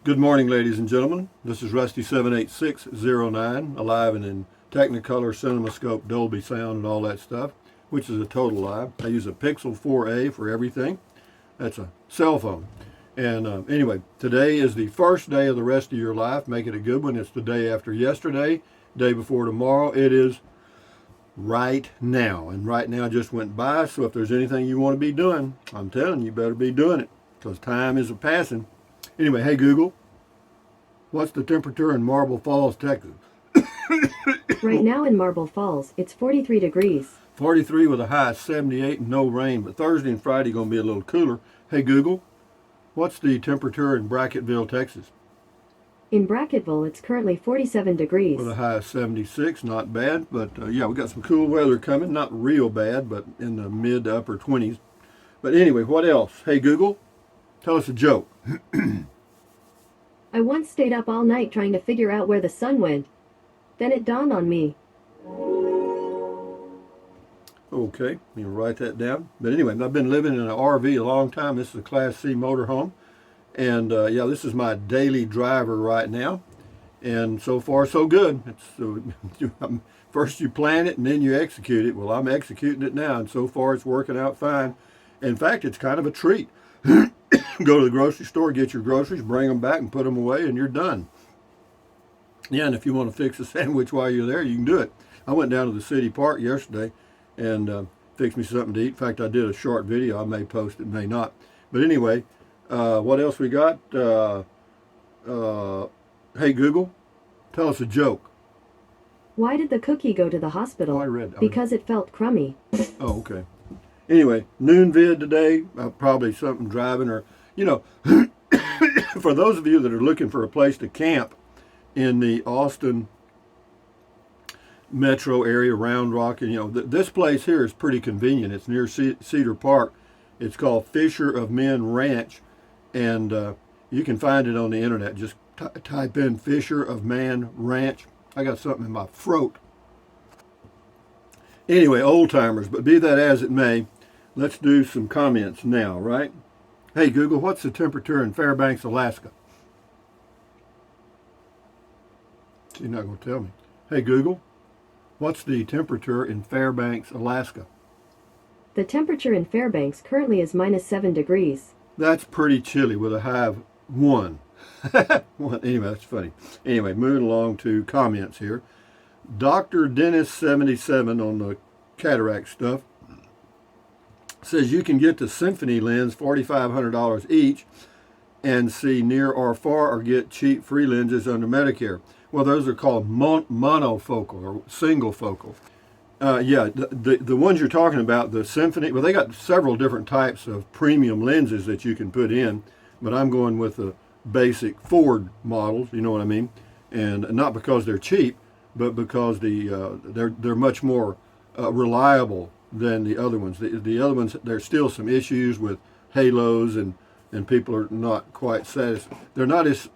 Good morning, ladies and gentlemen. This is Rusty78609, alive and in Technicolor, CinemaScope, Dolby Sound, and all that stuff, which is a total lie. I use a Pixel 4a for everything. That's a cell phone. And anyway, today is the first day of the rest of your life. Make it a good one. It's the day after yesterday, day before tomorrow. It is right now. And right now just went by, so if there's anything you want to be doing, I'm telling you, you better be doing it, because time is a-passing. Anyway, hey Google, what's the temperature in Marble Falls, Texas? Right now in Marble Falls, it's 43 degrees. 43 with a high of 78 and no rain, but Thursday and Friday going to be a little cooler. Hey Google, what's the temperature in Bracketville, Texas? In Bracketville, it's currently 47 degrees. With a high of 76, not bad, but yeah, we got some cool weather coming. Not real bad, but in the mid to upper 20s. But anyway, what else? Hey Google, tell us a joke. I once stayed up all night trying to figure out where the sun went. Then it dawned on me. Okay, you can write that down. But anyway, I've been living in an RV a long time. This is a Class C motorhome. And yeah, this is my daily driver right now. And so far, so good. First you plan it and then you execute it. Well, I'm executing it now, and so far it's working out fine. In fact, it's kind of a treat. Go to the grocery store, get your groceries, bring them back and put them away, and you're done. Yeah, and if you want to fix a sandwich while you're there, you can do it. I went down to the city park yesterday and fixed me something to eat. In fact, I did a short video. I may post it, may not. But anyway, what else we got? Hey Google, tell us a joke. Why did the cookie go to the hospital? Oh, I read. Because it felt crummy. Oh, okay. Anyway, noon vid today, probably something driving or, you know, for those of you that are looking for a place to camp in the Austin metro area, Round Rock, and, you know, this place here is pretty convenient. It's near Cedar Park. It's called Fisher of Men Ranch, and you can find it on the internet. Just type in Fisher of Man Ranch. I got something in my throat. Anyway, old timers, but be that as it may, let's do some comments now, right? Hey Google, what's the temperature in Fairbanks, Alaska? You're not going to tell me. Hey Google, what's the temperature in Fairbanks, Alaska? The temperature in Fairbanks currently is -7 degrees. That's pretty chilly with a high of 1. Anyway, that's funny. Anyway, moving along to comments here. Dr. Dennis 77 on the cataract stuff says you can get the Symphony lens $4,500 each and see near or far, or get cheap free lenses under Medicare. Well, those are called monofocal or single focal. Yeah, the ones you're talking about, the Symphony, well, they got several different types of premium lenses that you can put in, but I'm going with the basic Ford models, you know what I mean? And not because they're cheap, but because they're much more reliable than the other ones. The other ones, there's still some issues with halos, and people are not quite satisfied. They're not as,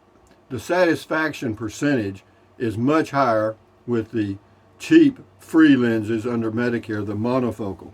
the satisfaction percentage is much higher with the cheap free lenses under Medicare, the monofocal.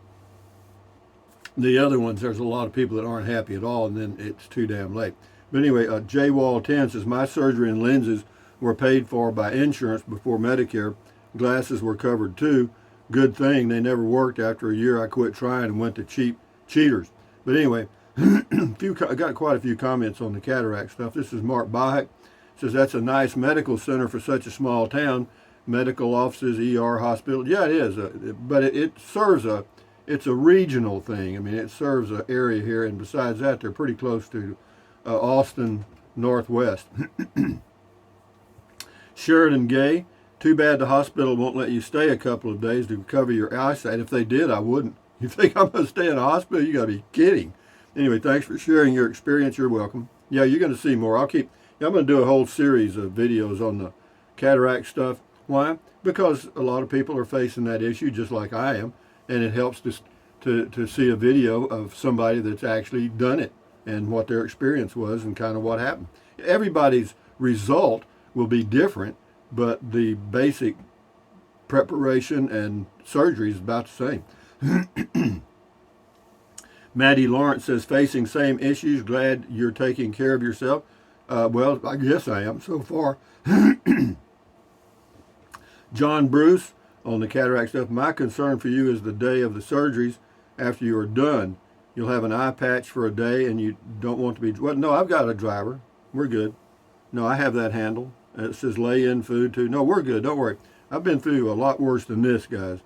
The other ones, there's a lot of people that aren't happy at all, and then it's too damn late. But anyway, J Wall 10 says my surgery and lenses were paid for by insurance before Medicare. Glasses were covered too. Good thing they never worked. After a year I quit trying and went to cheap cheaters. But anyway, I got quite a few comments on the cataract stuff. This is Mark Bahek. Says that's a nice medical center for such a small town. Medical offices, ER, hospital. Yeah, it is. But it serves it's a regional thing. I mean, it serves an area here, and besides that, they're pretty close to Austin Northwest. Sheridan Gay, too bad the hospital won't let you stay a couple of days to recover your eyesight. If they did, I wouldn't. You think I'm going to stay in a hospital? You got to be kidding. Anyway, thanks for sharing your experience. You're welcome. Yeah, you're going to see more. I'm going to do a whole series of videos on the cataract stuff. Why? Because a lot of people are facing that issue just like I am, and it helps to see a video of somebody that's actually done it and what their experience was and kind of what happened. Everybody's result will be different, but the basic preparation and surgery is about the same. Maddie Lawrence says, facing same issues, glad you're taking care of yourself. Well, I guess I am so far. John Bruce on the cataract stuff. My concern for you is the day of the surgeries after you are done. You'll have an eye patch for a day and you don't want to be... Well, no, I've got a driver. We're good. No, I have that handle. It says lay in food too. No, we're good. Don't worry. I've been through a lot worse than this, guys.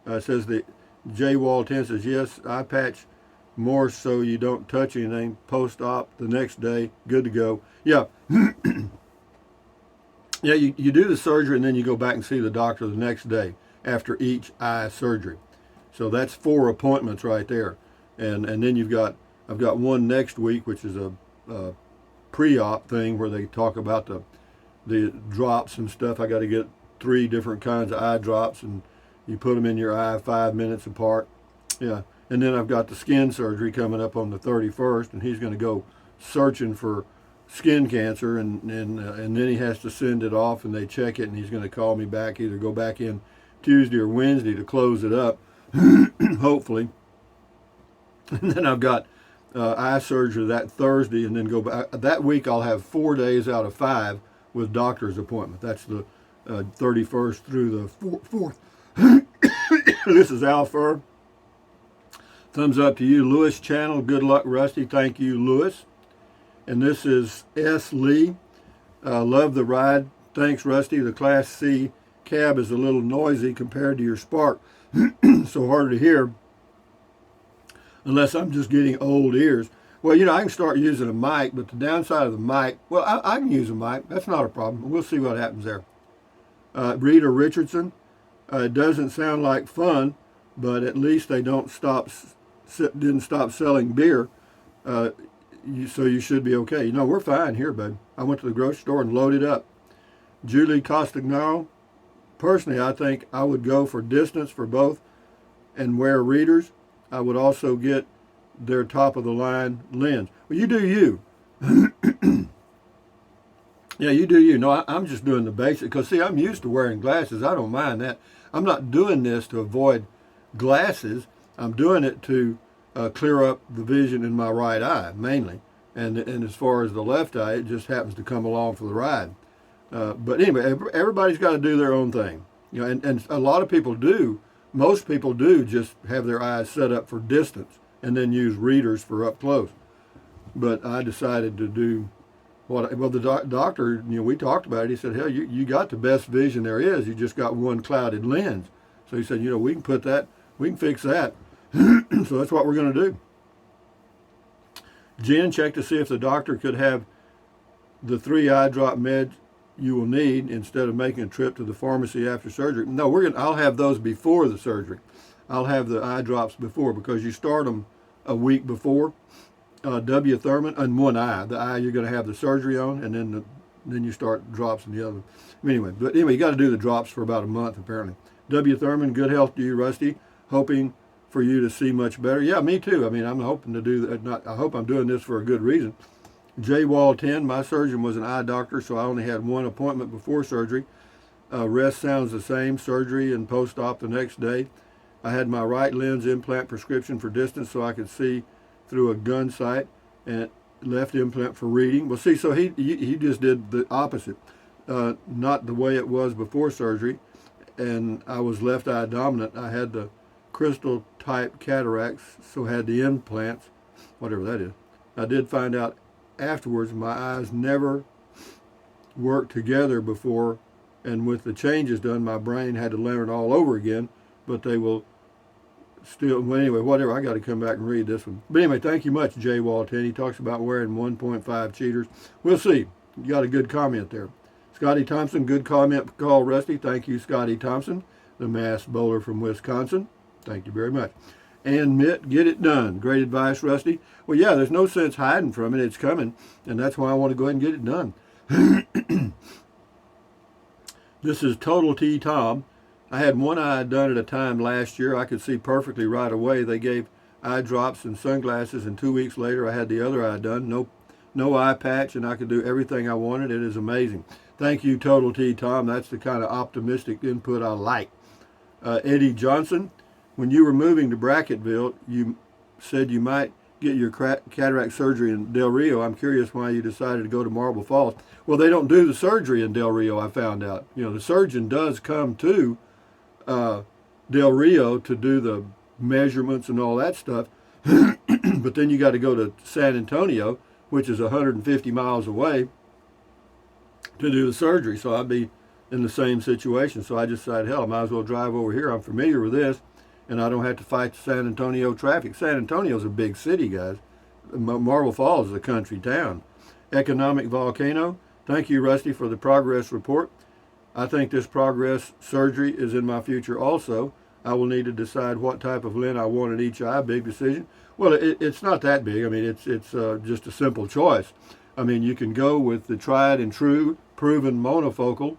It says the J Wall 10 says, yes, eye patch more so you don't touch anything. Post-op the next day. Good to go. Yeah. Yeah, you do the surgery and then you go back and see the doctor the next day after each eye surgery. So that's 4 appointments right there. And then I've got one next week, which is a pre-op thing where they talk about the drops and stuff. I got to get 3 different kinds of eye drops and you put them in your eye 5 minutes apart. Yeah. And then I've got the skin surgery coming up on the 31st, and he's going to go searching for skin cancer, and then he has to send it off and they check it, and he's going to call me back, either go back in Tuesday or Wednesday to close it up, hopefully. And then I've got eye surgery that Thursday, and then go back. That week I'll have 4 days out of 5 with doctor's appointment. That's the 31st through the 4th. This is Al Fur. Thumbs up to you, Lewis channel. Good luck, Rusty. Thank you, Lewis. And this is S. Lee. Love the ride. Thanks, Rusty. The Class C cab is a little noisy compared to your Spark. So hard to hear. Unless I'm just getting old ears. Well, I can start using a mic, but the downside of the mic, well, I can use a mic. That's not a problem. We'll see what happens there. Rita Richardson. It doesn't sound like fun, but at least they didn't stop selling beer. So you should be okay. We're fine here, bud. I went to the grocery store and loaded up. Julie Costagnaro. Personally, I think I would go for distance for both and wear readers. I would also get their top-of-the-line lens. Well, you do you. Yeah, you do you. No, I'm just doing the basic. Because, see, I'm used to wearing glasses. I don't mind that. I'm not doing this to avoid glasses. I'm doing it to clear up the vision in my right eye, mainly. And as far as the left eye, it just happens to come along for the ride. But anyway, everybody's got to do their own thing. And a lot of people do. Most people do just have their eyes set up for distance and then use readers for up close. But I decided to do the doctor, we talked about it. He said, hell, you got the best vision there is. You just got one clouded lens. So he said, we can we can fix that. So that's what we're going to do. Jen, check to see if the doctor could have the 3 eye drop meds you will need instead of making a trip to the pharmacy after surgery. No, I'll have those before the surgery. I'll have the eye drops before, because you start them a week before. W. Thurman on one eye, the eye you're going to have the surgery on, and then you start drops in the other. Anyway, you got to do the drops for about a month apparently. W. Thurman, good health to you, Rusty. Hoping for you to see much better. Yeah, me too. I'm hoping to do that. I hope I'm doing this for a good reason. J. Wall 10, my surgeon was an eye doctor, so I only had 1 appointment before surgery. Rest sounds the same, surgery and post-op the next day. I had my right lens implant prescription for distance so I could see through a gun sight, and left implant for reading. Well, see, so he just did the opposite. Not the way it was before surgery, and I was left eye dominant. I had the crystal type cataracts, so had the implants, whatever that is. I did find out afterwards my eyes never worked together before, and with the changes done, my brain had to learn it all over again, but they will still, well, anyway, whatever, I got to come back and read this one. But anyway, thank you much, J. Wall 10. He talks about wearing 1.5 cheaters. We'll see. You got a good comment there. Scotty Thompson, good comment, call Rusty. Thank you, Scotty Thompson, the mass bowler from Wisconsin. Thank you very much. And Mitt, get it done. Great advice, Rusty. Well, yeah, there's no sense hiding from it. It's coming, and that's why I want to go ahead and get it done. This is Total T Tom. I had one eye done at a time last year. I could see perfectly right away. They gave eye drops and sunglasses, and 2 weeks later I had the other eye done. No eye patch, and I could do everything I wanted. It is amazing. Thank you, Total T Tom. That's the kind of optimistic input I like. Eddie Johnson, when you were moving to Bracketville, you said you might get your cataract surgery in Del Rio. I'm curious why you decided to go to Marble Falls. Well, they don't do the surgery in Del Rio, I found out. You know, the surgeon does come to Del Rio to do the measurements and all that stuff. But then you got to go to San Antonio, which is 150 miles away, to do the surgery. So I'd be in the same situation. So I just decided, hell, I might as well drive over here. I'm familiar with this, and I don't have to fight the San Antonio traffic. San Antonio's a big city, guys. Marble Falls is a country town. Economic volcano. Thank you, Rusty, for the progress report. I think this progress surgery is in my future also. I will need to decide what type of lens I want in each eye. Big decision. Well, it's not that big. I mean, it's just a simple choice. I mean, you can go with the tried and true, proven monofocal,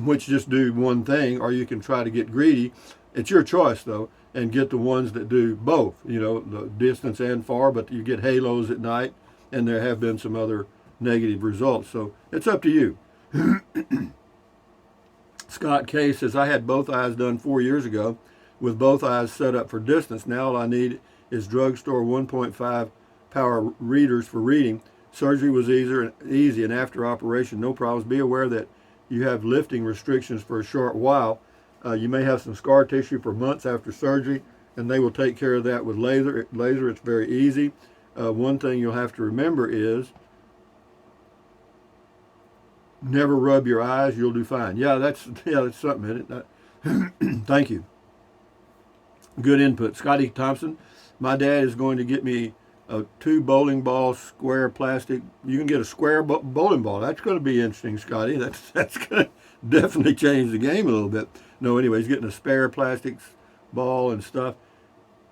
which just do one thing, or you can try to get greedy. It's your choice, though, and get the ones that do both, you know, the distance and far, but you get halos at night, and there have been some other negative results. So it's up to you. Scott K says, I had both eyes done 4 years ago with both eyes set up for distance. Now all I need is drugstore 1.5 power readers for reading. Surgery was easy, and after operation, no problems. Be aware that you have lifting restrictions for a short while. You may have some scar tissue for months after surgery, and they will take care of that with laser. It's very easy. One thing you'll have to remember is never rub your eyes. You'll do fine. Yeah, that's something in it. Thank you. Good input. Scotty Thompson, my dad is going to get me 2 bowling ball, square plastic. You can get a square bowling ball. That's going to be interesting, Scotty. That's going to definitely change the game a little bit. No, anyway, he's getting a spare plastic ball and stuff.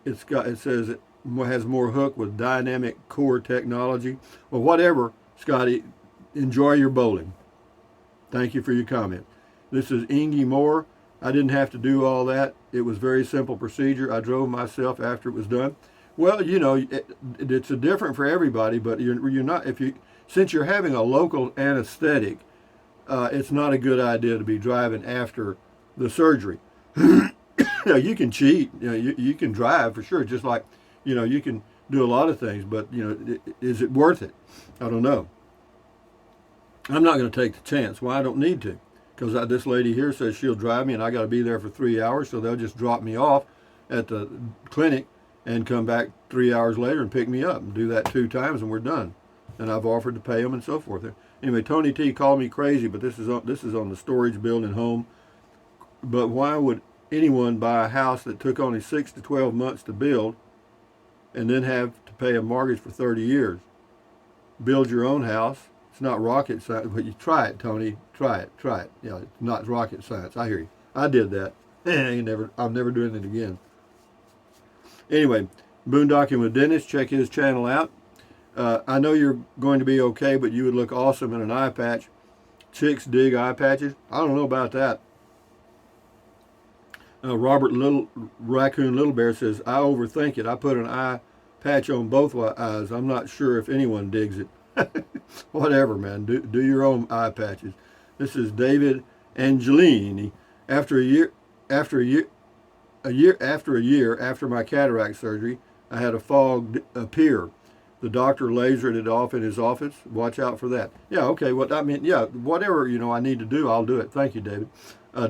It says it has more hook with dynamic core technology. Well, whatever, Scotty, enjoy your bowling. Thank you for your comment. This is Ingy Moore. I didn't have to do all that. It was a very simple procedure. I drove myself after it was done. Well, you know, it's a different for everybody, but you're not, since you're having a local anesthetic, it's not a good idea to be driving after the surgery. You know, you can cheat, you know, you can drive for sure, just like, you know, you can do a lot of things, but, you know, is it worth it? I don't know. I'm not going to take the chance. Well, I don't need to, because this lady here says she'll drive me, and I got to be there for 3 hours, so they'll just drop me off at the clinic and come back 3 hours later and pick me up, and do that 2 times, and we're done. And I've offered to pay them and so forth. Anyway, Tony T called me crazy, but this is on the storage building home. But why would anyone buy a house that took only 6 to 12 months to build, and then have to pay a mortgage for 30 years? Build your own house. It's not rocket science, but you try it, Tony. Try it. You know, it's not rocket science. I hear you. I did that. I'm never doing it again. Anyway, Boondocking with Dennis. Check his channel out. I know you're going to be okay, but you would look awesome in an eye patch. Chicks dig eye patches. I don't know about that. Robert Raccoon Little Bear says, I overthink it. I put an eye patch on both eyes. I'm not sure if anyone digs it. Whatever, man. Do your own eye patches. This is David Angelini. After a year after my cataract surgery, I had a fog appear. The doctor lasered it off in his office. Watch out for that. Yeah, okay. What I mean, yeah, whatever I need to do, I'll do it. Thank you, David.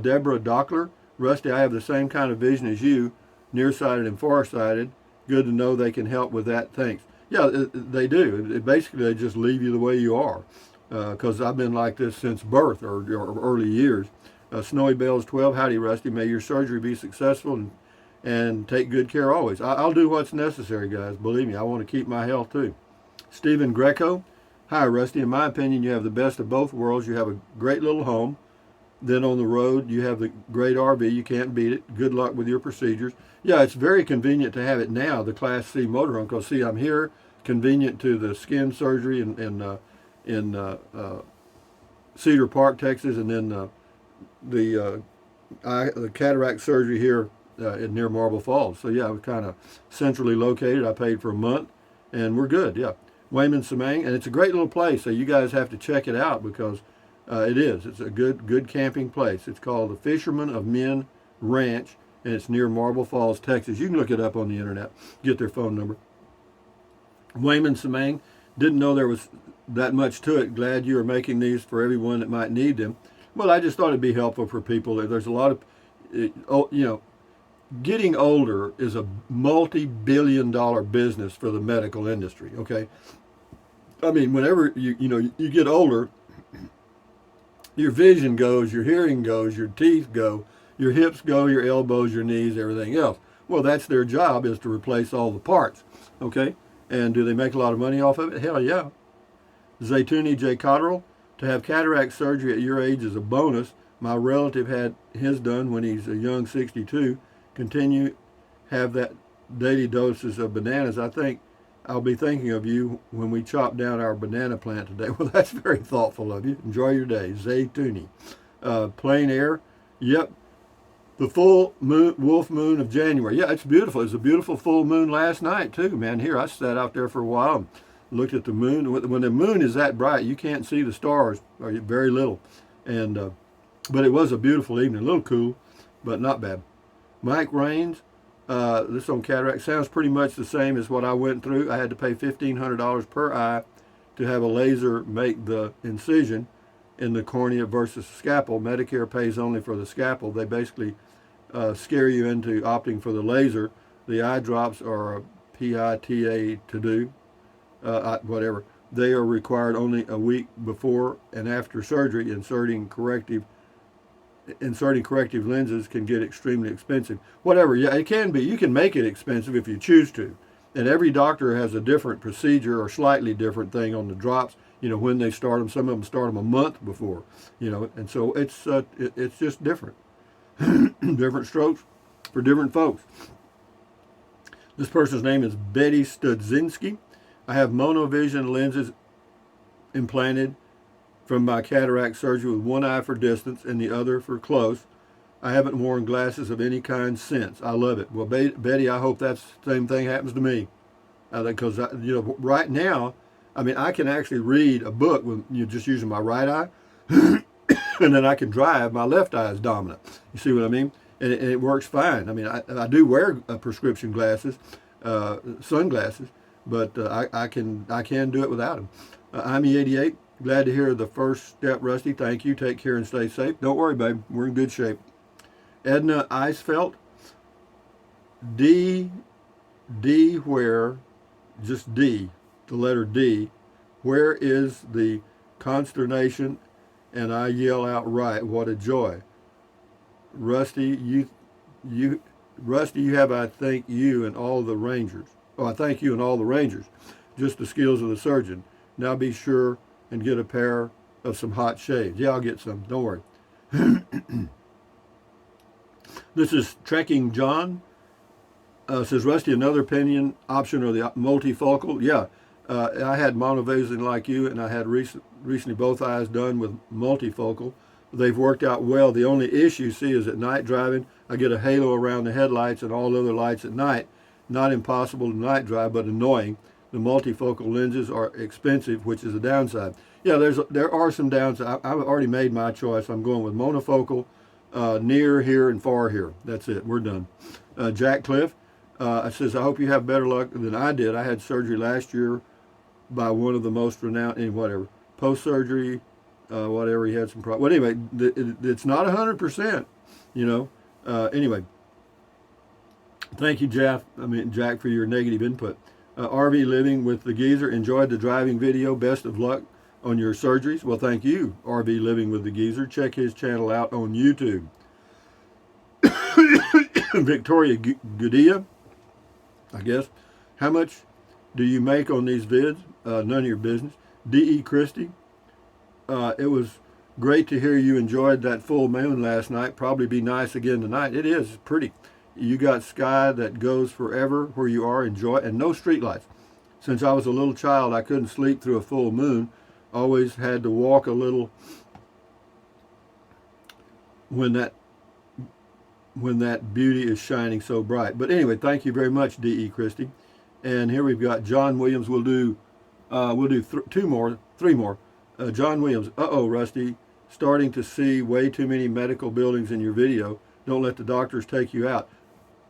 Deborah Dockler, Rusty, I have the same kind of vision as you, nearsighted and farsighted. Good to know they can help with that. Thanks. Yeah, they do. Basically, they just leave you the way you are. Because I've been like this since birth or early years. Snowy Bells 12, howdy, Rusty. May your surgery be successful and take good care always. I'll do what's necessary, guys. Believe me, I want to keep my health too. Stephen Greco, hi, Rusty. In my opinion, you have the best of both worlds. You have a great little home. Then on the road, you have the great RV. You can't beat it. Good luck with your procedures. Yeah, it's very convenient to have it now, the Class C motorhome, because, see, I'm here, convenient to the skin surgery in Cedar Park, Texas, and then the cataract surgery here near Marble Falls. So, yeah, I was kind of centrally located. I paid for a month, and we're good, yeah. Wayman Samang, and it's a great little place, so you guys have to check it out because it is. It's a good camping place. It's called the Fishermen of Men Ranch, and it's near Marble Falls, Texas. You can look it up on the internet, get their phone number. Wayman Samang, didn't know there was that much to it. Glad you are making these for everyone that might need them. Well, I just thought it'd be helpful for people. There's a lot of, getting older is a multi-billion-dollar business for the medical industry. Okay, I mean, whenever you get older, your vision goes, your hearing goes, your teeth go, your hips go, your elbows, your knees, everything else. Well, that's their job, is to replace all the parts. Okay, and do they make a lot of money off of it? Hell yeah. Zaytuni J. Cotterill, to have cataract surgery at your age is a bonus. My relative had his done when he's a young 62. Continue have that daily doses of bananas. I think I'll be thinking of you when we chop down our banana plant today. Well, that's very thoughtful of you. Enjoy your day. Zaytuni. Plain air. Yep. The full moon, wolf moon of January. Yeah, it's beautiful. It was a beautiful full moon last night too, man. Here, I sat out there for a while and looked at the moon. When the moon is that bright, you can't see the stars, or very little. And but it was a beautiful evening. A little cool, but not bad. Mike Raines, this on cataract sounds pretty much the same as what I went through. I had to pay $1,500 per eye to have a laser make the incision in the cornea versus scalpel. Medicare pays only for the scalpel. They basically scare you into opting for the laser. The eye drops are a PITA to do, whatever. They are required only a week before and after surgery. Inserting corrective lenses can get extremely expensive. Whatever, yeah, it can be. You can make it expensive if you choose to. And every doctor has a different procedure or slightly different thing on the drops. When they start them, some of them start them a month before. And so it's just different. Different strokes for different folks. This person's name is Betty Studzinski. I have monovision lenses implanted from my cataract surgery with one eye for distance and the other for close. I haven't worn glasses of any kind since. I love it. Well, Betty, I hope that same thing happens to me. Because, right now, I mean, I can actually read a book with just using my right eye. And then I can drive. My left eye is dominant. You see what I mean? And it works fine. I mean, I do wear prescription glasses, sunglasses, but I can do it without them. I'm E88. Glad to hear the first step, Rusty. Thank you. Take care and stay safe. Don't worry, babe. We're in good shape. Edna Eisfeld. D where, just D, the letter D. Where is the consternation? And I yell out, right, what a joy. Rusty, Rusty, you have, I thank you and all the Rangers. Oh, I thank you and all the Rangers. Just the skills of the surgeon. Now be sure and get a pair of some hot shades. Yeah, I'll get some. Don't worry. This is Trekking John. Says, Rusty, another opinion option or the multifocal? Yeah. I had monovision like you, and I had recently both eyes done with multifocal. They've worked out well. The only issue, see, is at night driving, I get a halo around the headlights and all other lights at night. Not impossible to night drive, but annoying. The multifocal lenses are expensive, which is a downside. Yeah, there are some downsides. I've already made my choice. I'm going with monofocal, near here and far here. That's it. We're done. Jack Cliff says, I hope you have better luck than I did. I had surgery last year by one of the most renowned, whatever, post-surgery, whatever, he had some problems. Well, anyway, it's not 100%, anyway, thank you, Jack, for your negative input. RV Living with the Geezer, enjoyed the driving video. Best of luck on your surgeries. Well, thank you, RV Living with the Geezer. Check his channel out on YouTube. Victoria Goodia, I guess. How much do you make on these vids? None of your business. D.E. Christie, it was great to hear you enjoyed that full moon last night. Probably be nice again tonight. It is pretty. You got sky that goes forever where you are. Enjoy, and no street lights. Since I was a little child, I couldn't sleep through a full moon. Always had to walk a little when that beauty is shining so bright. But anyway, thank you very much, D.E. Christie. And here we've got John Williams. We'll do three more. John Williams. Rusty, starting to see way too many medical buildings in your video. Don't let the doctors take you out.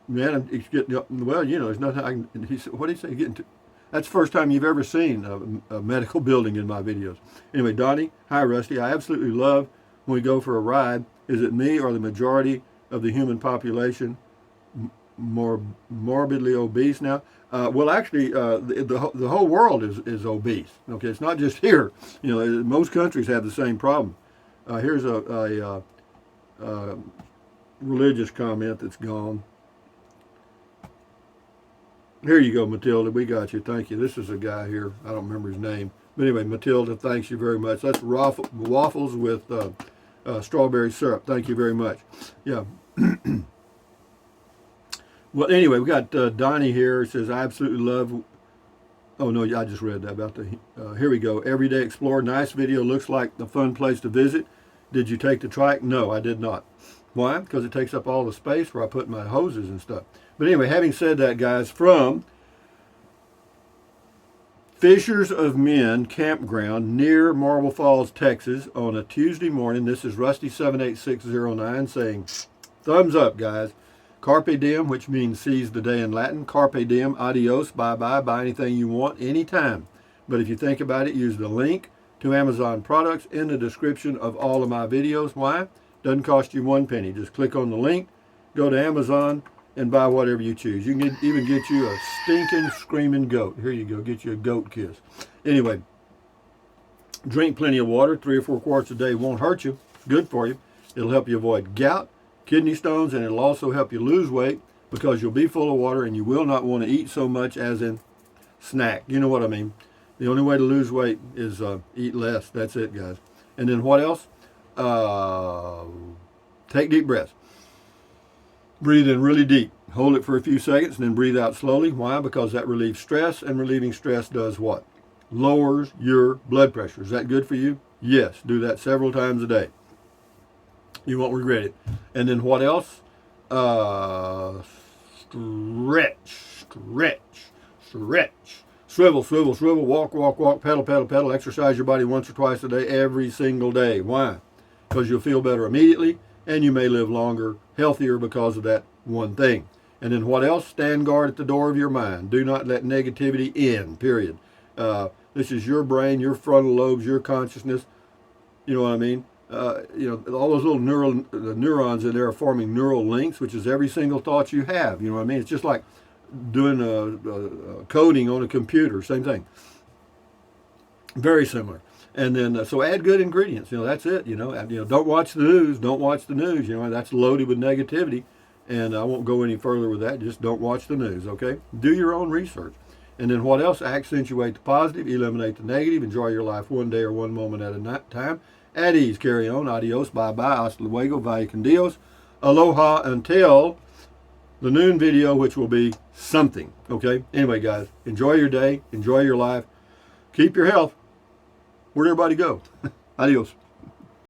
Man, it's getting, well, there's nothing I can, what did he say? That's the first time you've ever seen a medical building in my videos. Anyway, Donnie, hi Rusty. I absolutely love when we go for a ride. Is it me or the majority of the human population more morbidly obese now? Well, actually, the whole world is obese. Okay, it's not just here. You know, most countries have the same problem. Here's a religious comment that's gone. Here you go, Matilda. We got you. Thank you. This is a guy here. I don't remember his name. But anyway, Matilda, thanks you very much. That's waffles with strawberry syrup. Thank you very much. Yeah. Well, anyway, we got Donnie here. He says, I absolutely love... Oh, no, I just read that about the... here we go. Everyday Explorer. Nice video. Looks like a fun place to visit. Did you take the trike? No, I did not. Why? Because it takes up all the space where I put my hoses and stuff. But anyway, having said that, guys, from Fishers of Men Campground near Marble Falls, Texas, on a Tuesday morning, this is Rusty78609 saying, thumbs up, guys. Carpe diem, which means seize the day in Latin. Carpe diem, adios, bye-bye, buy anything you want, anytime. But if you think about it, use the link to Amazon products in the description of all of my videos. Why? Doesn't cost you 1 penny. Just click on the link, go to Amazon, and buy whatever you choose. You can even get you a stinking, screaming goat. Here you go. Get you a goat kiss. Anyway, drink plenty of water. 3 or 4 quarts a day won't hurt you. It's good for you. It'll help you avoid gout, kidney stones, and it'll also help you lose weight because you'll be full of water and you will not want to eat so much as in snack. You know what I mean. The only way to lose weight is eat less. That's it, guys. And then what else? Take deep breaths. Breathe in really deep. Hold it for a few seconds and then breathe out slowly. Why? Because that relieves stress, and relieving stress does what? Lowers your blood pressure. Is that good for you? Yes. Do that several times a day. You won't regret it. And then what else? Stretch. Swivel, walk, pedal. Exercise your body once or twice a day, every single day. Why? Because you'll feel better immediately, and you may live longer, healthier because of that one thing. And then what else? Stand guard at the door of your mind. Do not let negativity in, period. This is your brain, your frontal lobes, your consciousness. You know what I mean? You know, all those little neurons in there are forming neural links, which is every single thought you have. You know what I mean? It's just like doing a coding on a computer, same thing. Very similar. And then, so add good ingredients. You know, that's it. You know, don't watch the news. You know, that's loaded with negativity. And I won't go any further with that. Just don't watch the news, okay? Do your own research. And then what else? Accentuate the positive, eliminate the negative, enjoy your life one day or one moment at a time. At ease, carry on. Adios, bye-bye, hasta luego, vaya con Dios. Aloha until the noon video, which will be something, okay? Anyway, guys, enjoy your day. Enjoy your life. Keep your health. Where'd everybody go? Adios.